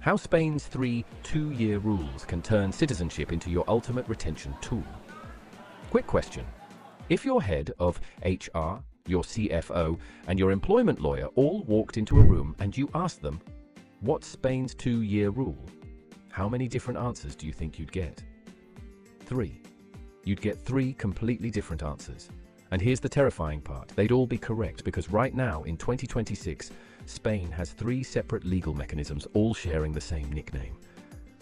How Spain's 3 two-year rules can turn citizenship into your ultimate retention tool. Quick question. If your head of HR, your CFO, and your employment lawyer all walked into a room and you asked them, what's Spain's 2-year rule? How many different answers do you think you'd get? 3. You'd get 3 completely different answers. And here's the terrifying part. They'd all be correct because right now, in 2026, Spain has 3 separate legal mechanisms all sharing the same nickname.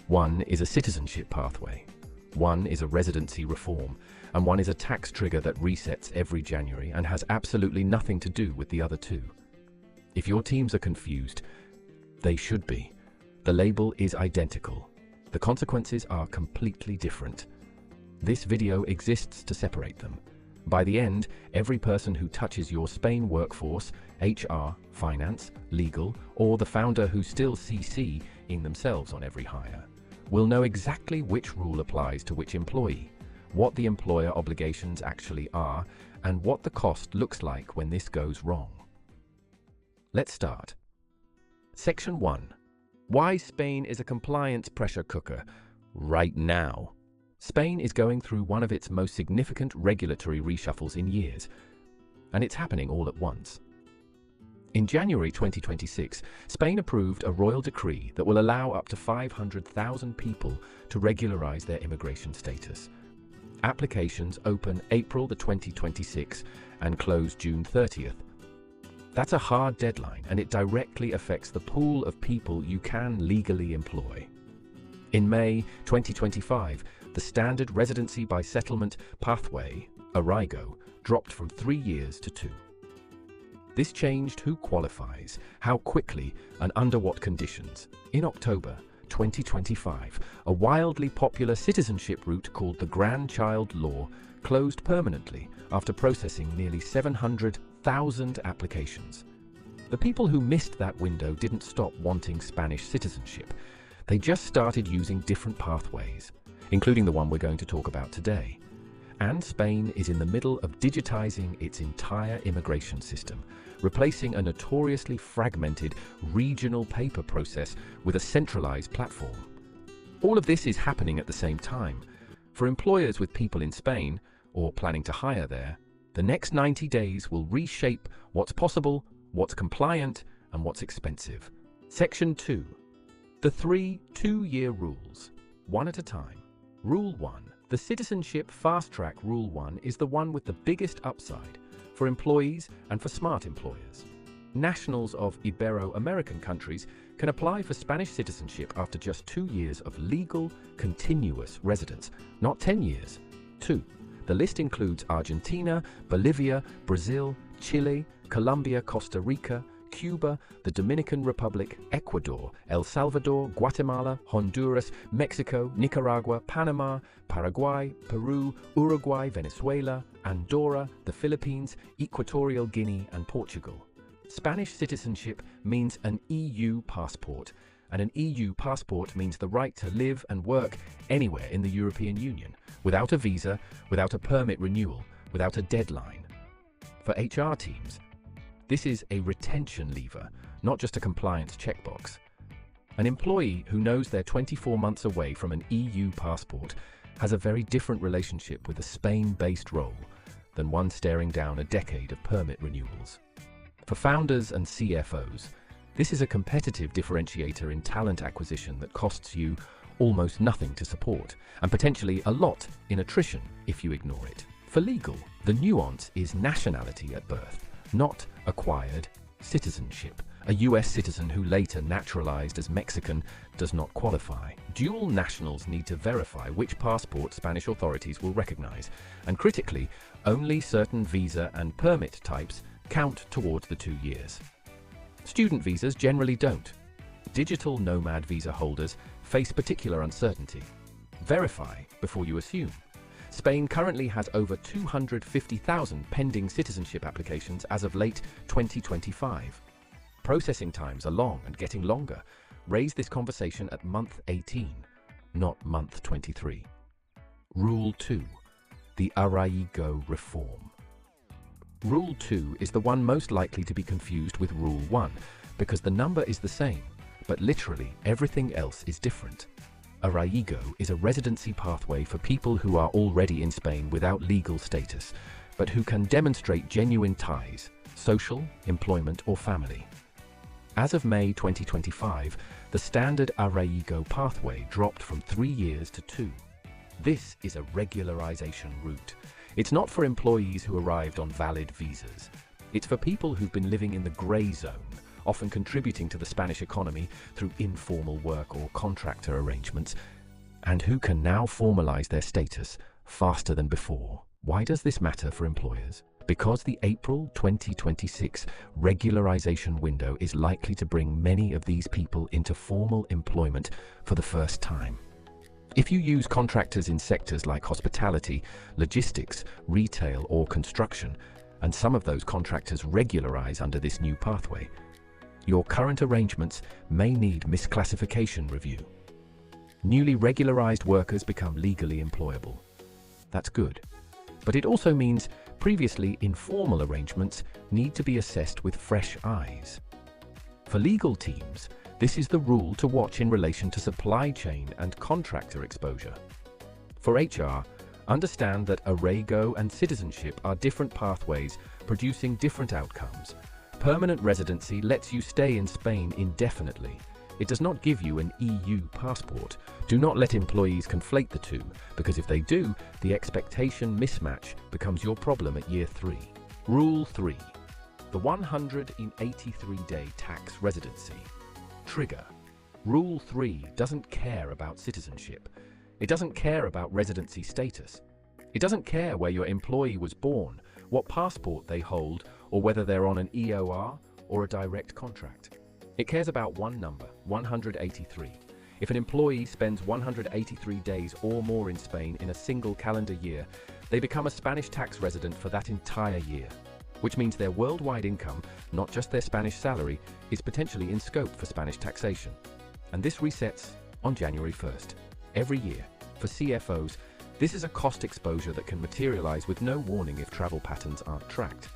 One is a citizenship pathway, one is a residency reform, and one is a tax trigger that resets every January and has absolutely nothing to do with the other 2. If your teams are confused, they should be. The label is identical. The consequences are completely different. This video exists to separate them. By the end, every person who touches your Spain workforce, HR, finance, legal, or the founder who still CC-ing themselves on every hire, will know exactly which rule applies to which employee, what the employer obligations actually are, and what the cost looks like when this goes wrong. Let's start. Section 1. Why Spain is a compliance pressure cooker right now. Spain is going through one of its most significant regulatory reshuffles in years, and it's happening all at once. In January 2026, Spain approved a royal decree that will allow up to 500,000 people to regularize their immigration status. Applications open April 2026 and close June 30th. That's a hard deadline, and it directly affects the pool of people you can legally employ. In May 2025, the standard residency by settlement pathway, arraigo, dropped from 3 years to 2. This changed who qualifies, how quickly, and under what conditions. In October 2025, a wildly popular citizenship route called the Grandchild Law closed permanently after processing nearly 700,000 applications. The people who missed that window didn't stop wanting Spanish citizenship. They just started using different pathways, including the one we're going to talk about today. And Spain is in the middle of digitizing its entire immigration system, replacing a notoriously fragmented regional paper process with a centralized platform. All of this is happening at the same time. For employers with people in Spain, or planning to hire there, the next 90 days will reshape what's possible, what's compliant, and what's expensive. Section 2. The 3 two-year rules, one at a time. Rule 1. The Citizenship Fast Track Rule 1 is the one with the biggest upside for employees and for smart employers. Nationals of Ibero-American countries can apply for Spanish citizenship after just 2 years of legal, continuous residence, not 10 years. 2. The list includes Argentina, Bolivia, Brazil, Chile, Colombia, Costa Rica, Cuba, the Dominican Republic, Ecuador, El Salvador, Guatemala, Honduras, Mexico, Nicaragua, Panama, Paraguay, Peru, Uruguay, Venezuela, Andorra, the Philippines, Equatorial Guinea, and Portugal. Spanish citizenship means an EU passport, and an EU passport means the right to live and work anywhere in the European Union, without a visa, without a permit renewal, without a deadline. For HR teams, this is a retention lever, not just a compliance checkbox. An employee who knows they're 24 months away from an EU passport has a very different relationship with a Spain-based role than one staring down a decade of permit renewals. For founders and CFOs, this is a competitive differentiator in talent acquisition that costs you almost nothing to support, and potentially a lot in attrition if you ignore it. For legal, the nuance is nationality at birth, not acquired citizenship. A US citizen who later naturalized as Mexican does not qualify. Dual nationals need to verify which passport Spanish authorities will recognize, and critically, only certain visa and permit types count towards the 2 years. Student visas generally don't. Digital nomad visa holders face particular uncertainty. Verify before you assume. Spain currently has over 250,000 pending citizenship applications as of late 2025. Processing times are long and getting longer. Raise this conversation at month 18, not month 23. Rule 2. The arraigo reform. Rule 2 is the one most likely to be confused with Rule 1 because the number is the same, but literally everything else is different. Arraigo is a residency pathway for people who are already in Spain without legal status, but who can demonstrate genuine ties, social, employment, or family. As of May 2025, the standard arraigo pathway dropped from 3 years to 2. This is a regularisation route. It's not for employees who arrived on valid visas. It's for people who've been living in the grey zone, often contributing to the Spanish economy through informal work or contractor arrangements, and who can now formalise their status faster than before. Why does this matter for employers? Because the April 2026 regularisation window is likely to bring many of these people into formal employment for the first time. If you use contractors in sectors like hospitality, logistics, retail, or construction, and some of those contractors regularise under this new pathway, your current arrangements may need misclassification review. Newly regularised workers become legally employable. That's good. But it also means previously informal arrangements need to be assessed with fresh eyes. For legal teams, this is the rule to watch in relation to supply chain and contractor exposure. For HR, understand that arraigo and citizenship are different pathways producing different outcomes. Permanent residency lets you stay in Spain indefinitely. It does not give you an EU passport. Do not let employees conflate the two, because if they do, the expectation mismatch becomes your problem at year 3. Rule 3. The 183-day tax residency. Trigger. Rule 3 doesn't care about citizenship. It doesn't care about residency status. It doesn't care where your employee was born, what passport they hold, or whether they're on an EOR or a direct contract. It cares about one number, 183. If an employee spends 183 days or more in Spain in a single calendar year, they become a Spanish tax resident for that entire year, which means their worldwide income, not just their Spanish salary, is potentially in scope for Spanish taxation. And this resets on January 1st. Every year, for CFOs, this is a cost exposure that can materialize with no warning if travel patterns aren't tracked.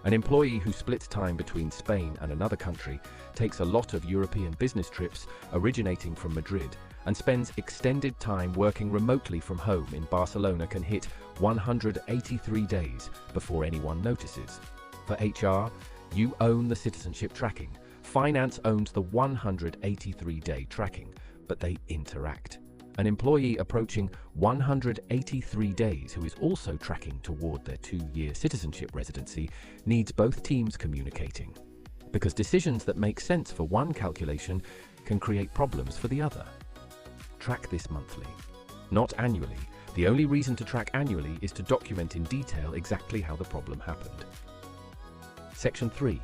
An employee who splits time between Spain and another country, takes a lot of European business trips originating from Madrid, and spends extended time working remotely from home in Barcelona can hit 183 days before anyone notices. For HR, you own the citizenship tracking. Finance owns the 183-day tracking, but they interact. An employee approaching 183 days who is also tracking toward their 2-year citizenship residency needs both teams communicating, because decisions that make sense for one calculation can create problems for the other. Track this monthly, not annually. The only reason to track annually is to document in detail exactly how the problem happened. Section 3.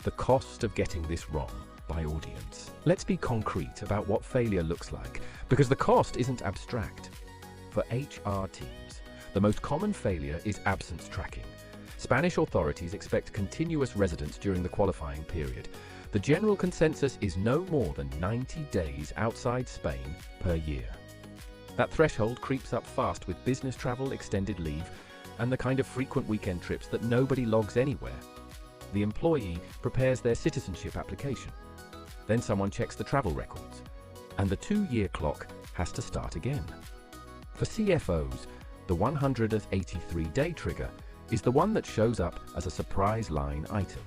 The cost of getting this wrong by audience. Let's be concrete about what failure looks like, because the cost isn't abstract. For HR teams, the most common failure is absence tracking. Spanish authorities expect continuous residence during the qualifying period. The general consensus is no more than 90 days outside Spain per year. That threshold creeps up fast with business travel, extended leave, and the kind of frequent weekend trips that nobody logs anywhere. The employee prepares their citizenship application. Then someone checks the travel records, and the 2-year clock has to start again. For CFOs, the 183-day trigger is the one that shows up as a surprise line item.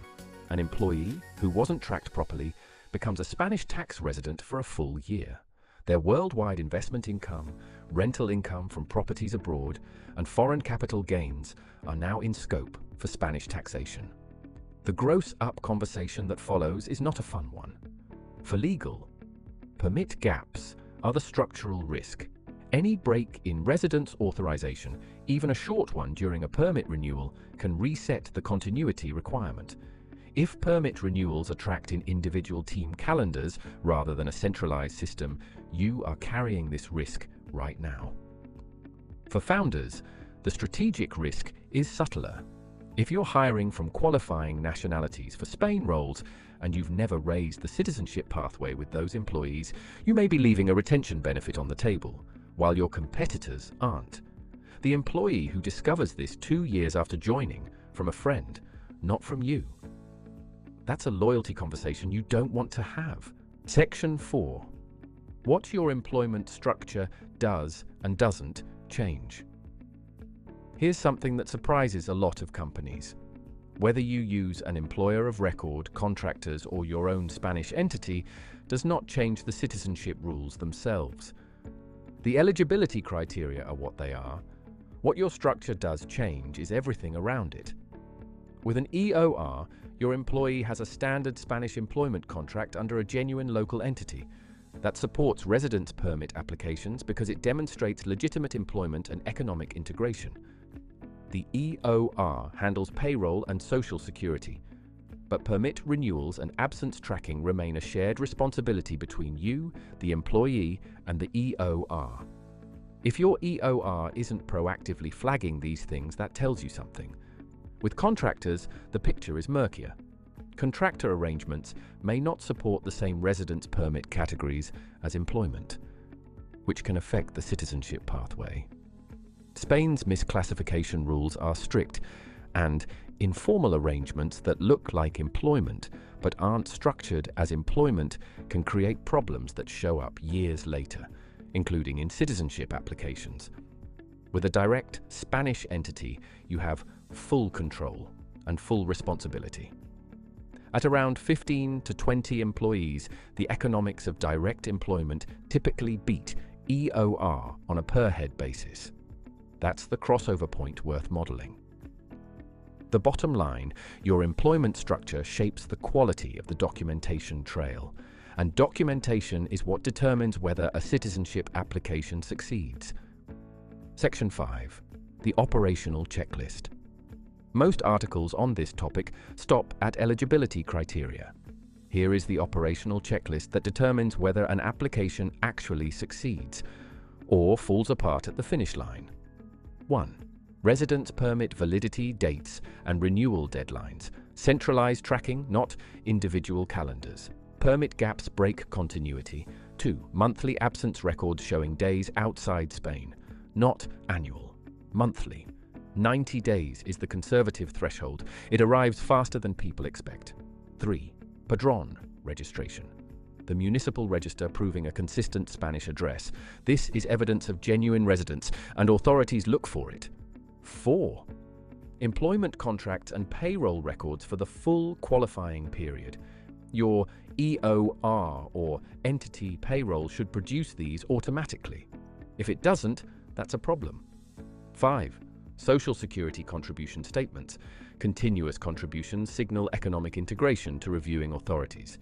An employee who wasn't tracked properly becomes a Spanish tax resident for a full year. Their worldwide investment income, rental income from properties abroad, and foreign capital gains are now in scope for Spanish taxation. The gross-up conversation that follows is not a fun one. For legal, permit gaps are the structural risk. Any break in residence authorization, even a short one during a permit renewal, can reset the continuity requirement. If permit renewals are tracked in individual team calendars rather than a centralized system, you are carrying this risk right now. For founders, the strategic risk is subtler. If you're hiring from qualifying nationalities for Spain roles and you've never raised the citizenship pathway with those employees, you may be leaving a retention benefit on the table, while your competitors aren't. The employee who discovers this 2 years after joining from a friend, not from you. That's a loyalty conversation you don't want to have. Section 4. What your employment structure does and doesn't change. Here's something that surprises a lot of companies. Whether you use an employer of record, contractors, or your own Spanish entity does not change the citizenship rules themselves. The eligibility criteria are what they are. What your structure does change is everything around it. With an EOR, your employee has a standard Spanish employment contract under a genuine local entity that supports residence permit applications because it demonstrates legitimate employment and economic integration. The EOR handles payroll and social security, but permit renewals and absence tracking remain a shared responsibility between you, the employee, and the EOR. If your EOR isn't proactively flagging these things, that tells you something. With contractors, the picture is murkier. Contractor arrangements may not support the same residence permit categories as employment, which can affect the citizenship pathway. Spain's misclassification rules are strict, and informal arrangements that look like employment but aren't structured as employment can create problems that show up years later, including in citizenship applications. With a direct Spanish entity, you have full control and full responsibility. At around 15 to 20 employees, the economics of direct employment typically beat EOR on a per-head basis. That's the crossover point worth modeling. The bottom line, your employment structure shapes the quality of the documentation trail, and documentation is what determines whether a citizenship application succeeds. Section 5. The operational checklist. Most articles on this topic stop at eligibility criteria. Here is the operational checklist that determines whether an application actually succeeds or falls apart at the finish line. 1. Residence permit validity dates and renewal deadlines. Centralized tracking, not individual calendars. Permit gaps break continuity. 2. Monthly absence records showing days outside Spain, not annual. Monthly. 90 days is the conservative threshold. It arrives faster than people expect. 3. Padrón registration. The municipal register proving a consistent Spanish address. This is evidence of genuine residence, and authorities look for it. 4. Employment contracts and payroll records for the full qualifying period. Your EOR or entity payroll should produce these automatically. If it doesn't, that's a problem. 5. Social Security contribution statements. Continuous contributions signal economic integration to reviewing authorities.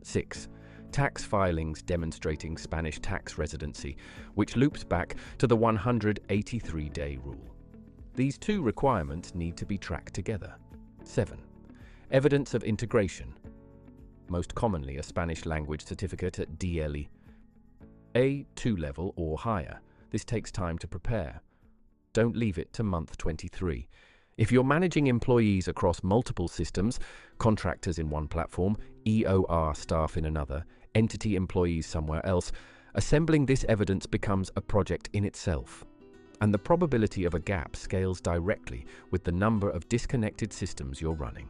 6. Tax filings demonstrating Spanish tax residency, which loops back to the 183-day rule. These two requirements need to be tracked together. 7. Evidence of integration. Most commonly a Spanish language certificate at DLE. A2 level or higher. This takes time to prepare. Don't leave it to month 23. If you're managing employees across multiple systems, contractors in one platform, EOR staff in another, entity employees somewhere else, assembling this evidence becomes a project in itself. And the probability of a gap scales directly with the number of disconnected systems you're running.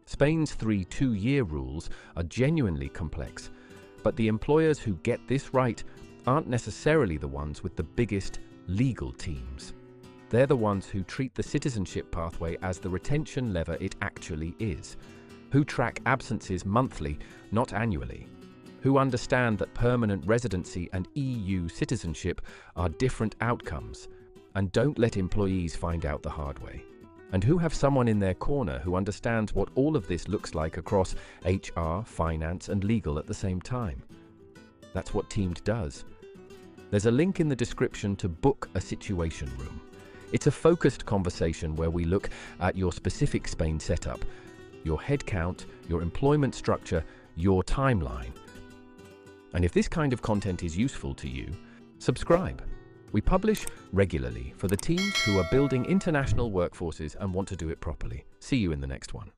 Spain's 3 two-year rules are genuinely complex, but the employers who get this right aren't necessarily the ones with the biggest legal teams. They're the ones who treat the citizenship pathway as the retention lever it actually is, who track absences monthly, not annually, who understand that permanent residency and EU citizenship are different outcomes, and don't let employees find out the hard way, and who have someone in their corner who understands what all of this looks like across HR, finance, and legal at the same time. That's what Teamed does. There's a link in the description to book a situation room. It's a focused conversation where we look at your specific Spain setup, your headcount, your employment structure, your timeline. And if this kind of content is useful to you, subscribe. We publish regularly for the teams who are building international workforces and want to do it properly. See you in the next one.